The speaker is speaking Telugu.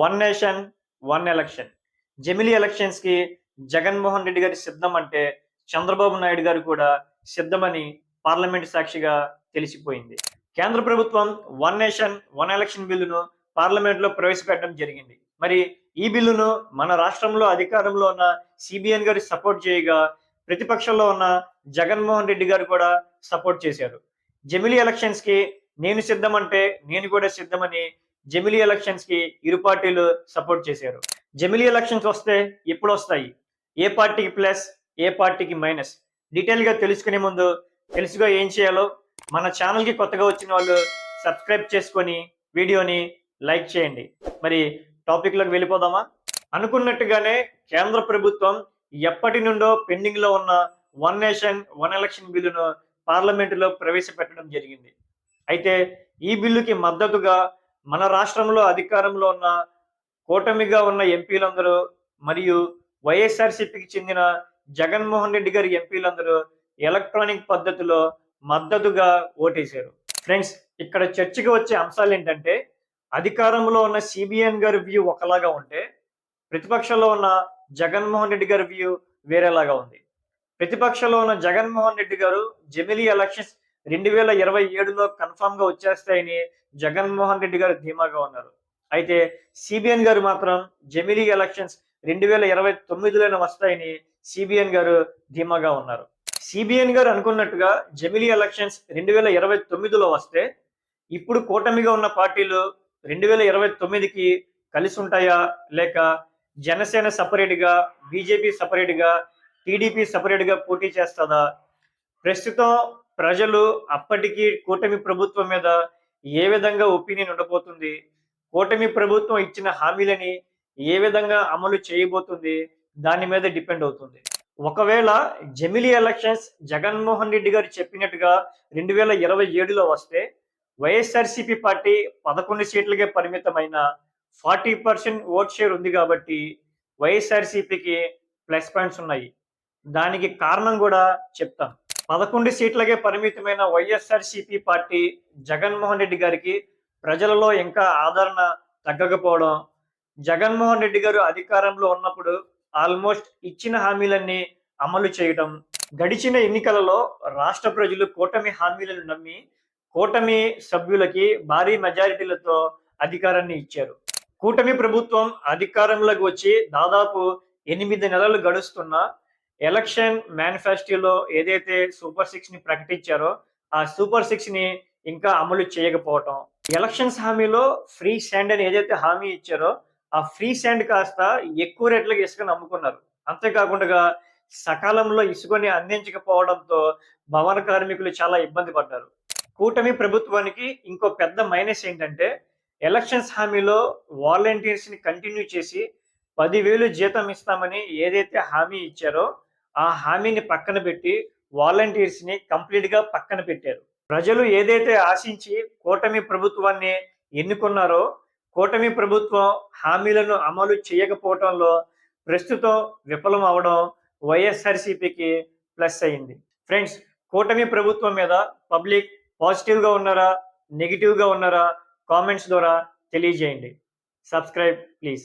One nation one election. జమిలీ ఎలక్షన్స్ కి జగన్మోహన్ రెడ్డి గారి సిద్ధం అంటే చంద్రబాబు నాయుడు గారు కూడా సిద్ధమని పార్లమెంట్ సాక్షిగా తెలిసిపోయింది. కేంద్ర ప్రభుత్వం వన్ నేషన్ వన్ ఎలక్షన్ బిల్లును పార్లమెంట్ లో ప్రవేశపెట్టడం జరిగింది. మరి ఈ బిల్లును మన రాష్ట్రంలో అధికారంలో ఉన్న సిబిఎన్ గారు సపోర్ట్ చేయగా, ప్రతిపక్షంలో ఉన్న జగన్మోహన్ రెడ్డి గారు కూడా సపోర్ట్ చేశారు. జమిలీ ఎలక్షన్స్ కి నేను సిద్ధమంటే నేను కూడా సిద్ధమని జమిలీ ఎలక్షన్స్ కి ఇరు పార్టీలు సపోర్ట్ చేశారు. జమిలీ ఎలక్షన్స్ వస్తే ఎప్పుడు వస్తాయి, ఏ పార్టీకి ప్లస్ ఏ పార్టీకి మైనస్, డీటెయిల్ గా తెలుసుకునే ముందు తెలుసుగా ఏం చేయాలో మన ఛానల్ కి కొత్తగా వచ్చిన వాళ్ళు సబ్స్క్రైబ్ చేసుకొని వీడియోని లైక్ చేయండి. మరి టాపిక్ లోకి వెళ్ళిపోదామా? అనుకున్నట్టుగానే కేంద్ర ప్రభుత్వం ఎప్పటి నుండో పెండింగ్ లో ఉన్న వన్ నేషన్ వన్ ఎలక్షన్ బిల్లును పార్లమెంటులో ప్రవేశపెట్టడం జరిగింది. అయితే ఈ బిల్లుకి మద్దతుగా మన రాష్ట్రంలో అధికారంలో ఉన్న కూటమిగా ఉన్న ఎంపీలందరూ మరియు వైఎస్ఆర్సీపీకి చెందిన జగన్మోహన్ రెడ్డి గారి ఎంపీలందరూ ఎలక్ట్రానిక్ పద్ధతిలో మద్దతుగా ఓటేశారు. ఫ్రెండ్స్, ఇక్కడ చర్చకు వచ్చే అంశాలు ఏంటంటే, అధికారంలో ఉన్న సిబిఎన్ గారి వ్యూ ఒకలాగా ఉంటే ప్రతిపక్షంలో ఉన్న జగన్మోహన్ రెడ్డి గారి వ్యూ వేరేలాగా ఉంది. ప్రతిపక్షంలో ఉన్న జగన్మోహన్ రెడ్డి గారు జమిలీ ఎలక్షన్స్ 2027లో కన్ఫామ్ గా వచ్చేస్తాయని జగన్మోహన్ రెడ్డి గారు ధీమాగా ఉన్నారు. అయితే సిబిఎన్ గారు మాత్రం జమిలీ ఎలక్షన్స్ 2029లోనే వస్తాయని సిబిఎన్ గారు ధీమాగా ఉన్నారు. సిబిఎన్ గారు అనుకున్నట్టుగా జమిలీ ఎలక్షన్స్ 2029లో వస్తే ఇప్పుడు కూటమిగా ఉన్న పార్టీలు 2029కి కలిసి ఉంటాయా, లేక జనసేన సపరేట్ గా, బీజేపీ సపరేట్ గా, టీడీపీ సపరేట్ గా పోటీ చేస్తుందా? ప్రస్తుతం ప్రజలు అప్పటికి కూటమి ప్రభుత్వం మీద ఏ విధంగా ఒపీనియన్ ఉండబోతుంది, కూటమి ప్రభుత్వం ఇచ్చిన హామీలని ఏ విధంగా అమలు చేయబోతుంది, దాని మీద డిపెండ్ అవుతుంది. ఒకవేళ జమిలీ ఎలక్షన్స్ జగన్మోహన్ రెడ్డి గారు చెప్పినట్టుగా 2027లో వస్తే వైఎస్ఆర్సీపీ పార్టీ 11 సీట్లకే పరిమితమైన 40% ఓట్ షేర్ ఉంది కాబట్టి వైఎస్ఆర్సీపీకి ప్లస్ పాయింట్స్ ఉన్నాయి. దానికి కారణం కూడా చెప్తాం. 11 సీట్లకే పరిమితమైన వైఎస్ఆర్సీపీ పార్టీ జగన్మోహన్ రెడ్డి గారికి ప్రజలలో ఇంకా ఆదరణ తగ్గకపోవడం, జగన్మోహన్ రెడ్డి గారు అధికారంలో ఉన్నప్పుడు ఆల్మోస్ట్ ఇచ్చిన హామీలన్నీ అమలు చేయడం, గడిచిన ఎన్నికలలో రాష్ట్ర ప్రజలు కూటమి హామీలను నమ్మి కూటమి సభ్యులకి భారీ మెజారిటీలతో అధికారాన్ని ఇచ్చారు. కూటమి ప్రభుత్వం అధికారంలోకి వచ్చి దాదాపు 8 నెలలు గడుస్తున్నా ఎలక్షన్ మేనిఫెస్టోలో ఏదైతే సూపర్ 6 ని ప్రకటించారో ఆ సూపర్ 6 ని ఇంకా అమలు చేయకపోవటం, ఎలక్షన్స్ హామీలో ఫ్రీ శాండ్ అని ఏదైతే హామీ ఇచ్చారో ఆ ఫ్రీ శాండ్ కాస్త ఎక్కువ రేట్లకు ఇసుకని అమ్ముకున్నారు. అంతేకాకుండా సకాలంలో ఇసుకని అందించకపోవడంతో భవన కార్మికులు చాలా ఇబ్బంది పడ్డారు. కూటమి ప్రభుత్వానికి ఇంకో పెద్ద మైనస్ ఏంటంటే, ఎలక్షన్స్ హామీలో వాలంటీర్స్ ని కంటిన్యూ చేసి 10,000 జీతం ఇస్తామని ఏదైతే హామీ ఇచ్చారో ఆ హామీని పక్కన పెట్టి వాలంటీర్స్ ని కంప్లీట్ గా పక్కన పెట్టారు. ప్రజలు ఏదైతే ఆశించి కూటమి ప్రభుత్వాన్ని ఎన్నుకున్నారో కూటమి ప్రభుత్వం హామీలను అమలు చేయకపోవడంలో ప్రస్తుతం విఫలం అవడం వైఎస్ఆర్సీపీకి ప్లస్ అయింది. ఫ్రెండ్స్, కూటమి ప్రభుత్వం మీద పబ్లిక్ పాజిటివ్ గా ఉన్నారా, నెగిటివ్ గా ఉన్నారా? కామెంట్స్ ద్వారా తెలియజేయండి. Subscribe please.